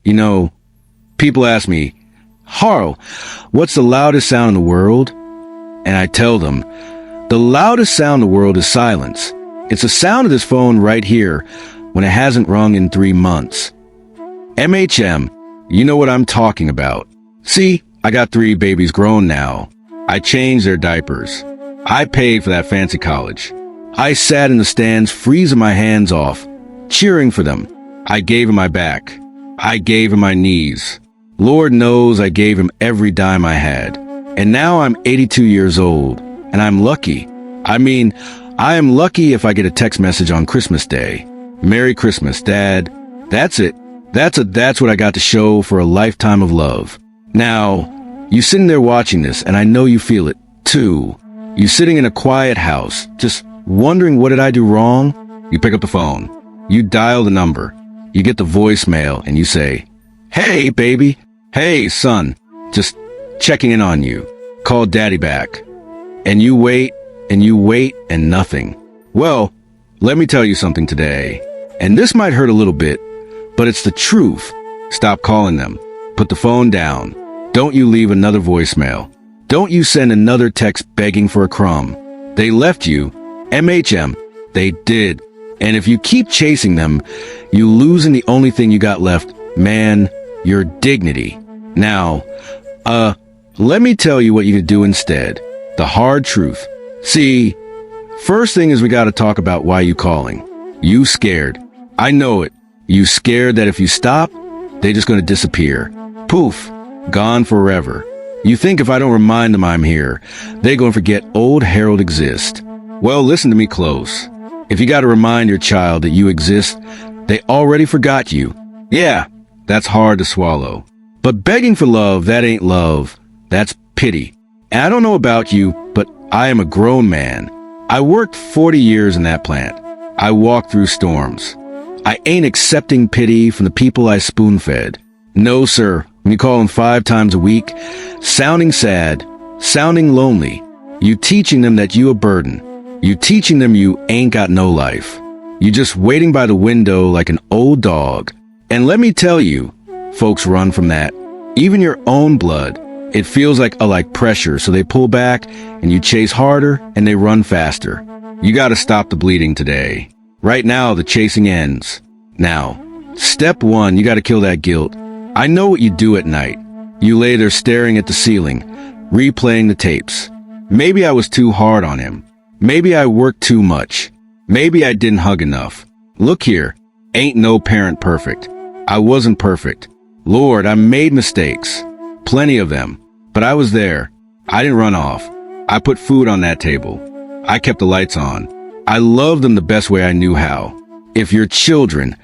You know, people ask me, Harl, what's the loudest sound in the world? And I tell them, the loudest sound in the world is silence. It's the sound of this phone right here when it hasn't rung in 3 months. MHM, you know what I'm talking about. See, I got 3 babies grown now. I changed their diapers. I paid for that fancy college. I sat in the stands freezing my hands off, cheering for them. I gave him my back. I gave him my knees. Lord knows I gave him every dime I had. And now I'm 82 years old, and I'm lucky. I mean, I am lucky if I get a text message on Christmas Day. Merry Christmas, Dad. That's it. That's what I got to show for a lifetime of love. Now, you sitting there watching this, and I know you feel it, too. You sitting in a quiet house, just wondering what did I do wrong? You pick up the phone. You dial the number. You get the voicemail, and you say, "Hey, baby. Hey, son. Just checking in on you. Call Daddy back." And you wait, and nothing. Well, let me tell you something today. And this might hurt a little bit, but it's the truth. Stop calling them. Put the phone down. Don't you leave another voicemail. Don't you send another text begging for a crumb. They left you. MHM. They did. And if you keep chasing them, you losing the only thing you got left, man, your dignity. Now, let me tell you what you could do instead. The hard truth. See, first thing is we gotta talk about why you calling. You scared. I know it. You scared that if you stop, they just gonna disappear. Poof. Gone forever. You think if I don't remind them I'm here, they gonna forget old Harold exists. Well, listen to me close. If you gotta remind your child that you exist, they already forgot you. Yeah, that's hard to swallow. But begging for love, that ain't love. That's pity. And I don't know about you, but I am a grown man. I worked 40 years in that plant. I walked through storms. I ain't accepting pity from the people I spoon-fed. No, sir. When you call them 5 times a week, sounding sad, sounding lonely, you teaching them that you a burden. You teaching them you ain't got no life. You just waiting by the window like an old dog. And let me tell you, folks run from that. Even your own blood. It feels like pressure, so they pull back, and you chase harder, and they run faster. You gotta stop the bleeding today. Right now, the chasing ends. Now, step 1, you gotta kill that guilt. I know what you do at night. You lay there staring at the ceiling, replaying the tapes. Maybe I was too hard on him. Maybe I worked too much. Maybe I didn't hug enough. Look here, ain't no parent perfect. I wasn't perfect. Lord, I made mistakes. Plenty of them. But I was there. I didn't run off. I put food on that table. I kept the lights on. I loved them the best way I knew how. If your children,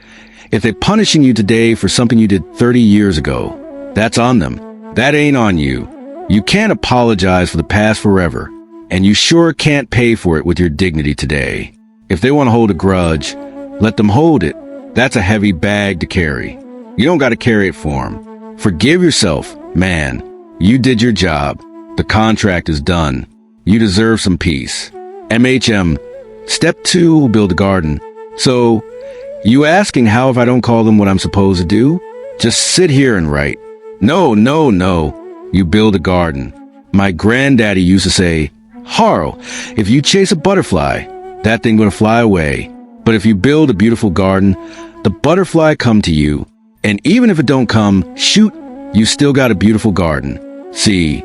if they're punishing you today for something you did 30 years ago, that's on them. That ain't on you. You can't apologize for the past forever. And you sure can't pay for it with your dignity today. If they want to hold a grudge, let them hold it. That's a heavy bag to carry. You don't got to carry it for them. Forgive yourself, man. You did your job. The contract is done. You deserve some peace. MHM. Step 2 will build a garden. So, you asking how if I don't call them what I'm supposed to do? Just sit here and write. No. You build a garden. My granddaddy used to say, Harl, if you chase a butterfly, that thing gonna fly away. But if you build a beautiful garden, the butterfly come to you. And even if it don't come, shoot, you still got a beautiful garden. See,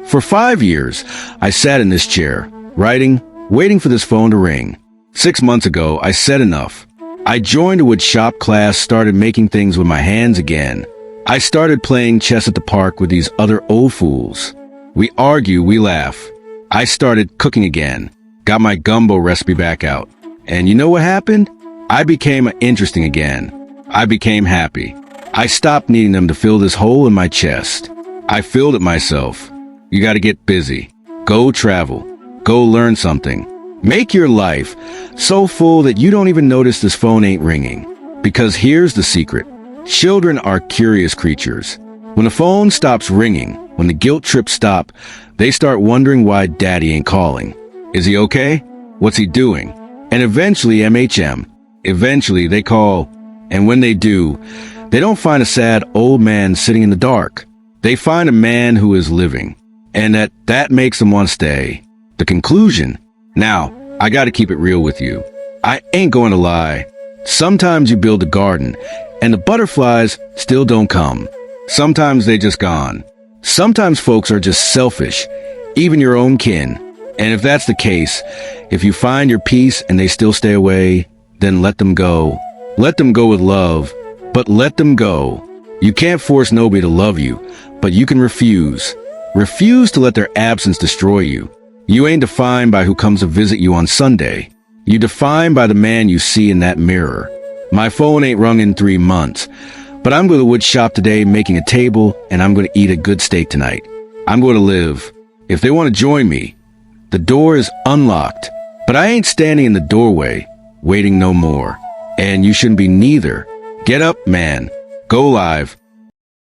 for 5 years, I sat in this chair, writing, waiting for this phone to ring. 6 months ago, I said enough. I joined a wood shop class, started making things with my hands again. I started playing chess at the park with these other old fools. We argue, we laugh. I started cooking again, got my gumbo recipe back out. And you know what happened? I became interesting again. I became happy. I stopped needing them to fill this hole in my chest. I filled it myself. You gotta get busy. Go travel. Go learn something. Make your life so full that you don't even notice this phone ain't ringing. Because here's the secret. Children are curious creatures. When the phone stops ringing, when the guilt trips stop, they start wondering why daddy ain't calling. Is he okay? What's he doing? And eventually, MHM, eventually they call. And when they do, They don't find a sad old man sitting in the dark. They find a man who is living, and that makes them want to stay. The conclusion. Now, I gotta keep it real with you. I ain't going to lie. Sometimes you build a garden, and the butterflies still don't come. Sometimes they just gone. Sometimes folks are just selfish, even your own kin. And if that's the case, if you find your peace and they still stay away, then let them go. Let them go with love, but let them go. You can't force nobody to love you, but you can refuse. Refuse to let their absence destroy you. You ain't defined by who comes to visit you on Sunday. You defined by the man you see in that mirror. My phone ain't rung in 3 months, but I'm going to wood shop today making a table, and I'm going to eat a good steak tonight. I'm going to live. If they want to join me, the door is unlocked, but I ain't standing in the doorway, waiting no more. And you shouldn't be neither. Get up, man. Go live.